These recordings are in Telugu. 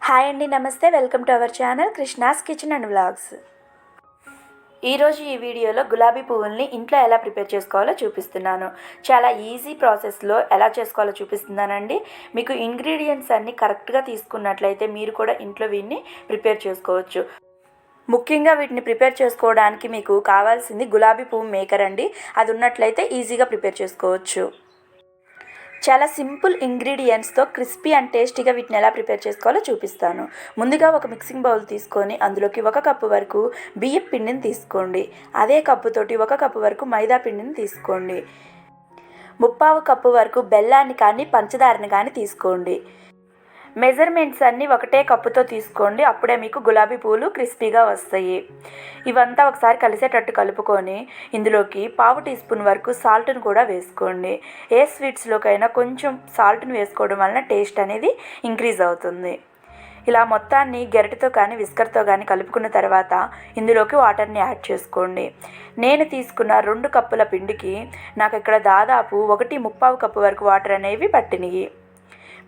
హాయ్ అండి, నమస్తే. Welcome to our channel Krishna's kitchen and vlogs. ఈరోజు ఈ వీడియోలో గులాబీ పువ్వుల్ని ఇంట్లో ఎలా ప్రిపేర్ చేసుకోవాలో చూపిస్తున్నాను. చాలా ఈజీ ప్రాసెస్లో ఎలా చేసుకోవాలో చూపిస్తున్నానండి. మీకు ఇంగ్రీడియంట్స్ అన్నీ కరెక్ట్గా తీసుకున్నట్లయితే మీరు కూడా ఇంట్లో వీటిని ప్రిపేర్ చేసుకోవచ్చు. ముఖ్యంగా వీటిని ప్రిపేర్ చేసుకోవడానికి మీకు కావాల్సింది గులాబీ పువ్వు మేకర్ అండి. అది ఉన్నట్లయితే ఈజీగా ప్రిపేర్ చేసుకోవచ్చు. చాలా సింపుల్ ఇంగ్రీడియంట్స్తో క్రిస్పీ అండ్ టేస్టీగా వీటిని ఎలా ప్రిపేర్ చేసుకోవాలో చూపిస్తాను. ముందుగా ఒక మిక్సింగ్ బౌల్ తీసుకొని అందులోకి 1 కప్పు వరకు బియ్యం పిండిని తీసుకోండి. అదే కప్పుతోటి 1 కప్పు వరకు మైదా పిండిని తీసుకోండి. 3/4 కప్పు వరకు బెల్లాన్ని కానీ పంచదారని కానీ తీసుకోండి. మెజర్మెంట్స్ అన్నీ ఒకటే కప్పుతో తీసుకోండి. అప్పుడే మీకు గులాబీ పూలు క్రిస్పీగా వస్తాయి. ఇవంతా ఒకసారి కలిసేటట్టు కలుపుకొని ఇందులోకి 1/2 టీ స్పూన్ వరకు సాల్ట్ను కూడా వేసుకోండి. ఏ స్వీట్స్లోకైనా కొంచెం సాల్ట్ని వేసుకోవడం వలన టేస్ట్ అనేది ఇంక్రీజ్ అవుతుంది. ఇలా మొత్తాన్ని గరిటెతో కానీ విస్కర్తో కానీ కలుపుకున్న తర్వాత ఇందులోకి వాటర్ని యాడ్ చేసుకోండి. నేను తీసుకున్న 2 కప్పుల పిండికి నాకు ఇక్కడ దాదాపు 1/3 కప్పు వరకు వాటర్ అనేవి పట్టినవి.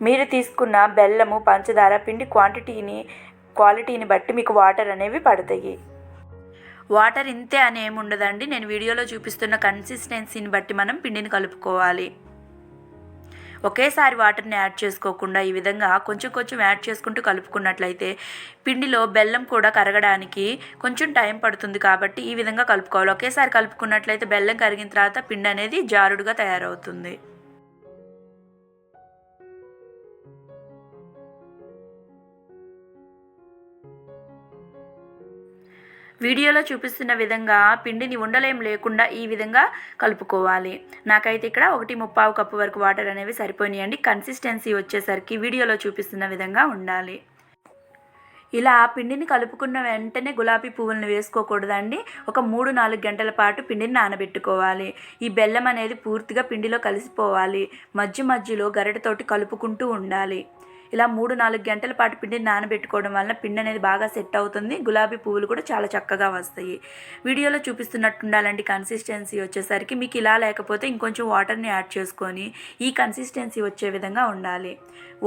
మీరు తీసుకున్న బెల్లము పంచదార పిండి క్వాలిటీని బట్టి మీకు వాటర్ అనేవి పడతాయి. వాటర్ ఇంతే అని ఏమి ఉండదండి. నేను వీడియోలో చూపిస్తున్న కన్సిస్టెన్సీని బట్టి మనం పిండిని కలుపుకోవాలి. ఒకేసారి వాటర్ని యాడ్ చేసుకోకుండా ఈ విధంగా కొంచెం కొంచెం యాడ్ చేసుకుంటూ కలుపుకున్నట్లయితే పిండిలో బెల్లం కూడా కరగడానికి కొంచెం టైం పడుతుంది. కాబట్టి ఈ విధంగా కలుపుకోవాలి. ఒకేసారి కలుపుకున్నట్లయితే బెల్లం కరిగిన తర్వాత పిండి అనేది జారుడుగా తయారవుతుంది. వీడియోలో చూపిస్తున్న విధంగా పిండిని ఉండలేం లేకుండా ఈ విధంగా కలుపుకోవాలి. నాకైతే ఇక్కడ 1/3 కప్పు వరకు వాటర్ అనేవి సరిపోయినాయండి. కన్సిస్టెన్సీ వచ్చేసరికి వీడియోలో చూపిస్తున్న విధంగా ఉండాలి. ఇలా పిండిని కలుపుకున్న వెంటనే గులాబీ పువ్వులను వేసుకోకూడదండి. ఒక 3-4 గంటల పాటు పిండిని నానబెట్టుకోవాలి. ఈ బెల్లం అనేది పూర్తిగా పిండిలో కలిసిపోవాలి. మధ్యలో గరిటెతోటి కలుపుకుంటూ ఉండాలి. ఇలా 3-4 గంటల పాటు పిండిని నానబెట్టుకోవడం వలన పిండి అనేది బాగా సెట్ అవుతుంది. గులాబీ పువ్వులు కూడా చాలా చక్కగా వస్తాయి. వీడియోలో చూపిస్తున్నట్టు ఉండాలండి. కన్సిస్టెన్సీ వచ్చేసరికి మీకు ఇలా లేకపోతే ఇంకొంచెం వాటర్ని యాడ్ చేసుకొని ఈ కన్సిస్టెన్సీ వచ్చే విధంగా ఉండాలి.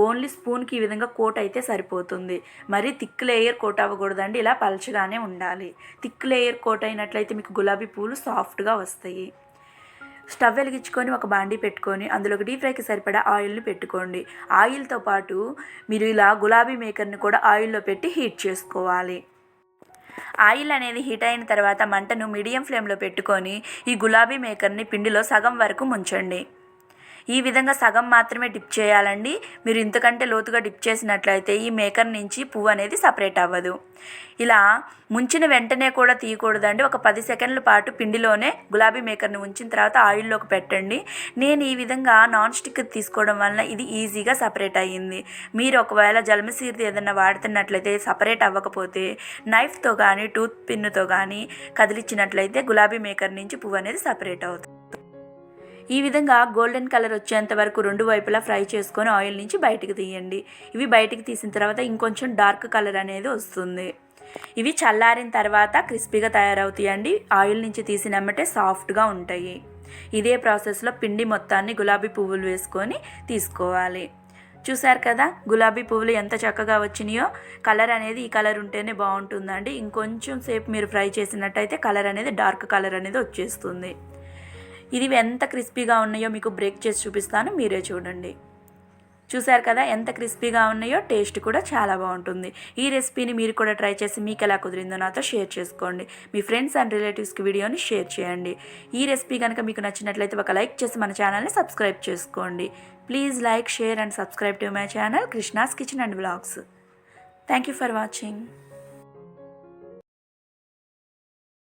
ఓన్లీ స్పూన్కి ఈ విధంగా కోట్ అయితే సరిపోతుంది. మరి థిక్ లేయర్ కోట్ అవ్వకూడదండి. ఇలా పలచగానే ఉండాలి. థిక్ లేయర్ కోట్ అయినట్లయితే మీకు గులాబీ పువ్వులు సాఫ్ట్గా వస్తాయి. స్టవ్ వెలిగించుకొని ఒక బాండీ పెట్టుకొని అందులోకి డీప్ ఫ్రైకి సరిపడా ఆయిల్ని పెట్టుకోండి. ఆయిల్తో పాటు మీరు ఇలా గులాబీ మేకర్ని కూడా ఆయిల్లో పెట్టి హీట్ చేసుకోవాలి. ఆయిల్ అనేది హీట్ అయిన తర్వాత మంటను మీడియం ఫ్లేమ్లో పెట్టుకొని ఈ గులాబీ మేకర్ని పిండిలో సగం వరకు ముంచండి. ఈ విధంగా సగం మాత్రమే డిప్ చేయాలండి. మీరు ఇంతకంటే లోతుగా డిప్ చేసినట్లయితే ఈ మేకర్ నుంచి పువ్వు అనేది సపరేట్ అవ్వదు. ఇలా ముంచిన వెంటనే కూడా తీయకూడదండి. ఒక 10 సెకండ్ల పాటు పిండిలోనే గులాబీ మేకర్ని ఉంచిన తర్వాత ఆయిల్లోకి పెట్టండి. నేను ఈ విధంగా నాన్ స్టిక్ తీసుకోవడం వలన ఇది ఈజీగా సపరేట్ అయ్యింది. మీరు ఒకవేళ జల్మసీర్ది ఏదైనా వాడుతున్నట్లయితే సపరేట్ అవ్వకపోతే నైఫ్తో కానీ టూత్ పిన్నుతో కానీ కదిలిచ్చినట్లయితే గులాబీ మేకర్ నుంచి పువ్వు అనేది సపరేట్ అవుతుంది. ఈ విధంగా గోల్డెన్ కలర్ వచ్చేంత వరకు 2 వైపులా ఫ్రై చేసుకొని ఆయిల్ నుంచి బయటికి తీయండి. ఇవి బయటికి తీసిన తర్వాత ఇంకొంచెం డార్క్ కలర్ అనేది వస్తుంది. ఇవి చల్లారిన తర్వాత క్రిస్పీగా తయారవుతాయండి. ఆయిల్ నుంచి తీసినమ్మటే సాఫ్ట్గా ఉంటాయి. ఇదే ప్రాసెస్లో పిండి మొత్తాన్ని గులాబీ పువ్వులు వేసుకొని తీసుకోవాలి. చూసారు కదా గులాబీ పువ్వులు ఎంత చక్కగా వచ్చినాయో. కలర్ అనేది ఈ కలర్ ఉంటేనే బాగుంటుందండి. ఇంకొంచెం సేపు మీరు ఫ్రై చేసినట్టయితే కలర్ అనేది డార్క్ కలర్ అనేది వచ్చేస్తుంది. ఇది ఎంత క్రిస్పీగా ఉన్నాయో మీకు బ్రేక్ చేసి చూపిస్తాను, మీరే చూడండి. చూసారు కదా ఎంత క్రిస్పీగా ఉన్నాయో. టేస్ట్ కూడా చాలా బాగుంటుంది. ఈ రెసిపీని మీరు కూడా ట్రై చేసి మీకు ఎలా కుదిరిందో నాతో షేర్ చేసుకోండి. మీ ఫ్రెండ్స్ అండ్ రిలేటివ్స్కి వీడియోని షేర్ చేయండి. ఈ రెసిపీ కనుక మీకు నచ్చినట్లయితే ఒక లైక్ చేసి మన ఛానల్ని సబ్స్క్రైబ్ చేసుకోండి. Please like, share and subscribe to my channel Krishna's kitchen and vlogs. Thank you for watching.